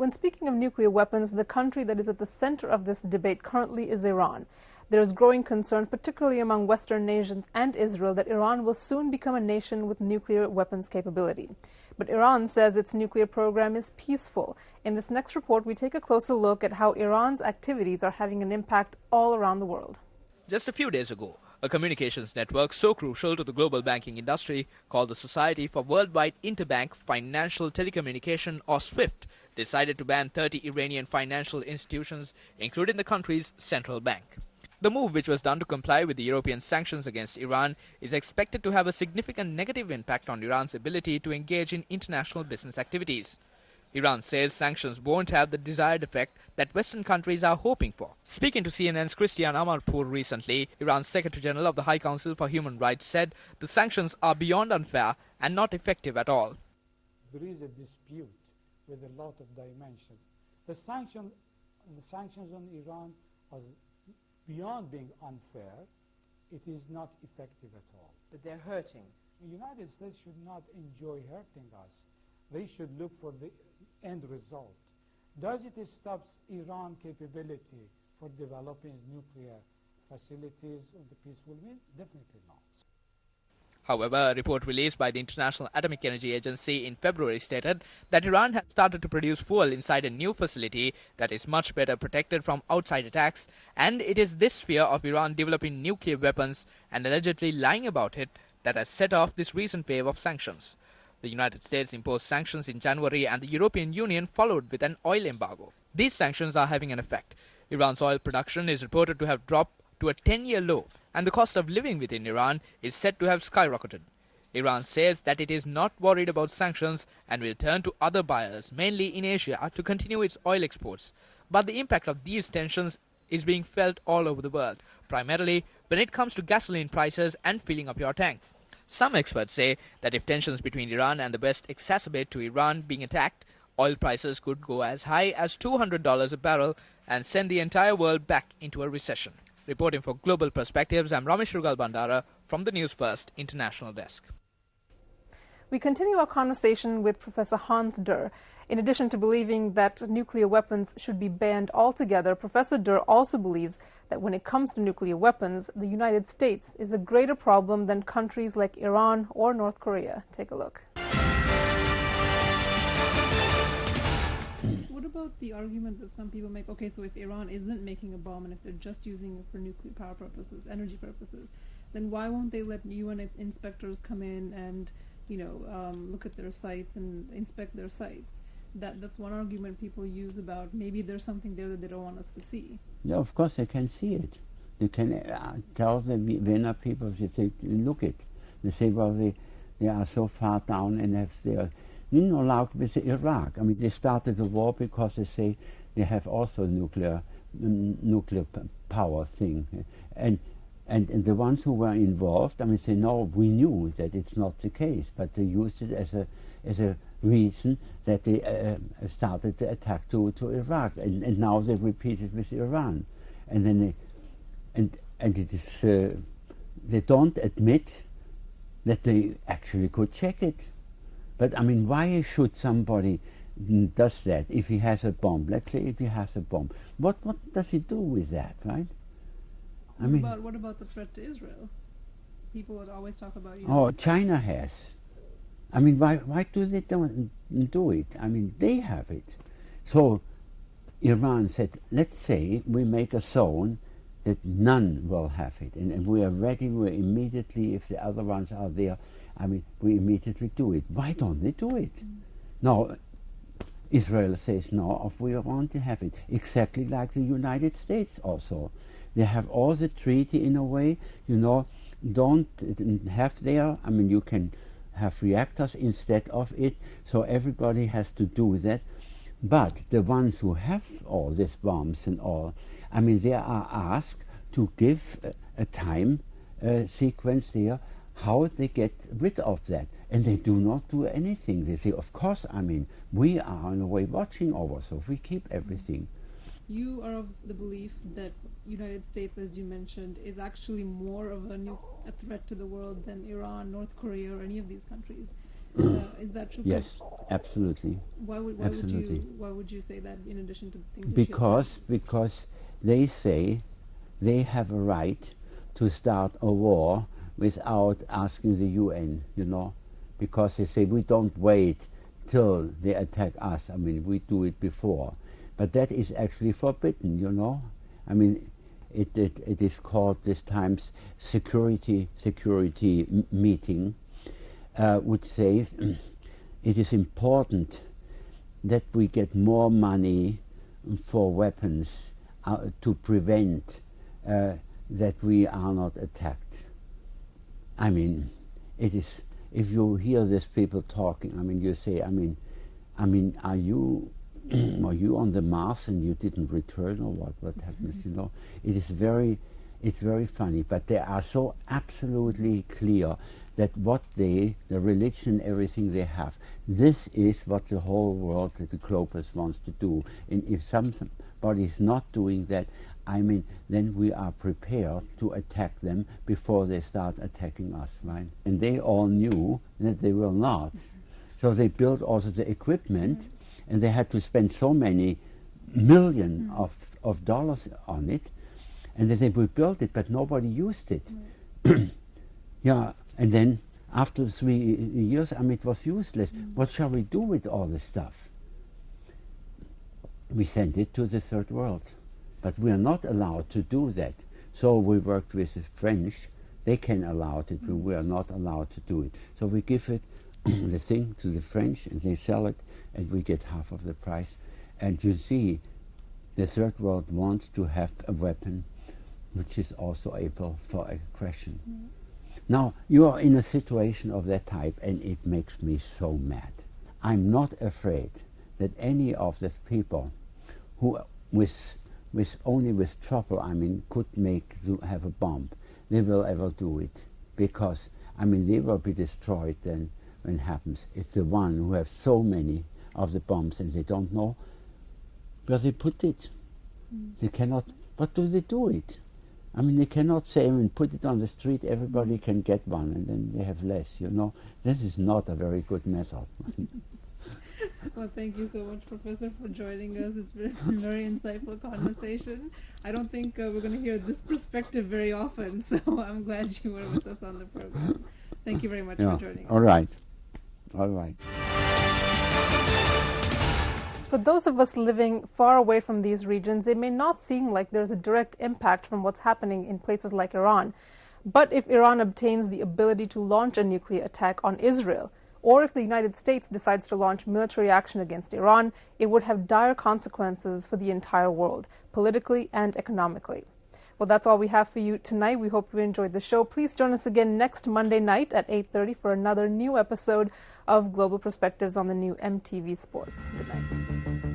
When speaking of nuclear weapons, the country that is at the center of this debate currently is Iran. There is growing concern, particularly among Western nations and Israel, that Iran will soon become a nation with nuclear weapons capability. But Iran says its nuclear program is peaceful. In this next report, we take a closer look at how Iran's activities are having an impact all around the world. Just a few days ago, a communications network so crucial to the global banking industry, called the Society for Worldwide Interbank Financial Telecommunication, or SWIFT, decided to ban 30 Iranian financial institutions, including the country's central bank. The move, which was done to comply with the European sanctions against Iran, is expected to have a significant negative impact on Iran's ability to engage in international business activities. Iran says sanctions won't have the desired effect that Western countries are hoping for. Speaking to CNN's Christian Amarpour recently, Iran's Secretary General of the High Council for Human Rights said the sanctions are beyond unfair and not effective at all. There is a dispute with a lot of dimensions. The sanctions on Iran are beyond being unfair. It is not effective at all. But they're hurting. The United States should not enjoy hurting us. They should look for the end result. Does it stop Iran's capability for developing nuclear facilities of the peaceful means? Definitely not. However, a report released by the International Atomic Energy Agency in February stated that Iran had started to produce fuel inside a new facility that is much better protected from outside attacks, and it is this fear of Iran developing nuclear weapons and allegedly lying about it that has set off this recent wave of sanctions. The United States imposed sanctions in January, and the European Union followed with an oil embargo. These sanctions are having an effect. Iran's oil production is reported to have dropped to a 10-year low, and the cost of living within Iran is said to have skyrocketed. Iran says that it is not worried about sanctions and will turn to other buyers, mainly in Asia, to continue its oil exports. But the impact of these tensions is being felt all over the world, primarily when it comes to gasoline prices and filling up your tank. Some experts say that if tensions between Iran and the West exacerbate to Iran being attacked, oil prices could go as high as $200 a barrel and send the entire world back into a recession. Reporting for Global Perspectives, I'm Ramesh Rugal Bandara from the News First International Desk. We continue our conversation with Professor Hans Durr. In addition to believing that nuclear weapons should be banned altogether, Professor Durr also believes that when it comes to nuclear weapons, the United States is a greater problem than countries like Iran or North Korea. Take a look. What about the argument that some people make, okay, so if Iran isn't making a bomb and if they're just using it for nuclear power purposes, energy purposes, then why won't they let UN inspectors come in and, look at their sites and inspect their sites? That's one argument people use about maybe there's something there that they don't want us to see. Yeah, of course they can see it. You can tell the Vienna people, if you say, look it. They say, well, they are so far down and have their... like with Iraq. I mean, they started the war because they say they have also nuclear power thing. And the ones who were involved, I mean, say, no, we knew that it's not the case, but they used it as a reason that they started the attack to Iraq. And now they repeat it with Iran. And then it is, they don't admit that they actually could check it. But I mean, why should somebody does that if he has a bomb? Let's say if he has a bomb, what does he do with that, right? What about the threat to Israel? People would always talk about. Oh, China has. I mean, why do they don't do it? I mean, they have it. So Iran said, let's say we make a zone that none will have it, and we are ready. We immediately, if the other ones are there. I mean, we immediately do it. Why don't they do it? Now, Israel says, no, we want to have it. Exactly like the United States also. They have all the treaty in a way, don't have there. I mean, you can have reactors instead of it, so everybody has to do that. But the ones who have all these bombs and all, I mean, they are asked to give a time sequence there, how they get rid of that. And they do not do anything. They say, of course, I mean, we are in a way watching over, so we keep everything. You are of the belief that United States, as you mentioned, is actually more of a threat to the world than Iran, North Korea, or any of these countries. Is that true? Yes. Absolutely. Why would you say that in addition to the things Because they say they have a right to start a war without asking the UN, you know, because they say we don't wait till they attack us. I mean, we do it before, but that is actually forbidden, you know. I mean, it is called this time's security meeting, which says it is important that we get more money for weapons to prevent that we are not attacked. I mean, it is. If you hear these people talking, I mean, you say, I mean, are you on the Mars and you didn't return, or what happens? You know, it's very funny. But they are so absolutely clear that what the religion, everything they have, this is what the whole world, the globus wants to do. And if somebody is not doing that, I mean, then we are prepared to attack them before they start attacking us, right? And they all knew that they will not. So they built also the equipment, and they had to spend so many million of dollars on it, and then they built it, but nobody used it. Yeah, and then after 3 years, I mean, it was useless. What shall we do with all this stuff? We sent it to the third world. But we are not allowed to do that. So we worked with the French. They can allow it, but we are not allowed to do it. So we give it, the thing, to the French, and they sell it, and we get half of the price. And you see, the third world wants to have a weapon which is also able for aggression. Now, you are in a situation of that type, and it makes me so mad. I'm not afraid that any of these people who, only with trouble, I mean, could have a bomb, they will ever do it, because, I mean, they will be destroyed then when it happens. It's the one who have so many of the bombs and they don't know where they put it. They cannot, but do they do it? I mean, they cannot say, I mean, put it on the street, everybody can get one, and then they have less, you know. This is not a very good method. Well, thank you so much, Professor, for joining us. It's been a very insightful conversation. I don't think we're going to hear this perspective very often, so I'm glad you were with us on the program. Thank you very much for joining us. All right. All right. For those of us living far away from these regions, it may not seem like there's a direct impact from what's happening in places like Iran. But if Iran obtains the ability to launch a nuclear attack on Israel, or if the United States decides to launch military action against Iran, it would have dire consequences for the entire world, politically and economically. Well, that's all we have for you tonight. We hope you enjoyed the show. Please join us again next Monday night at 8:30 for another new episode of Global Perspectives on the new MTV Sports. Good night.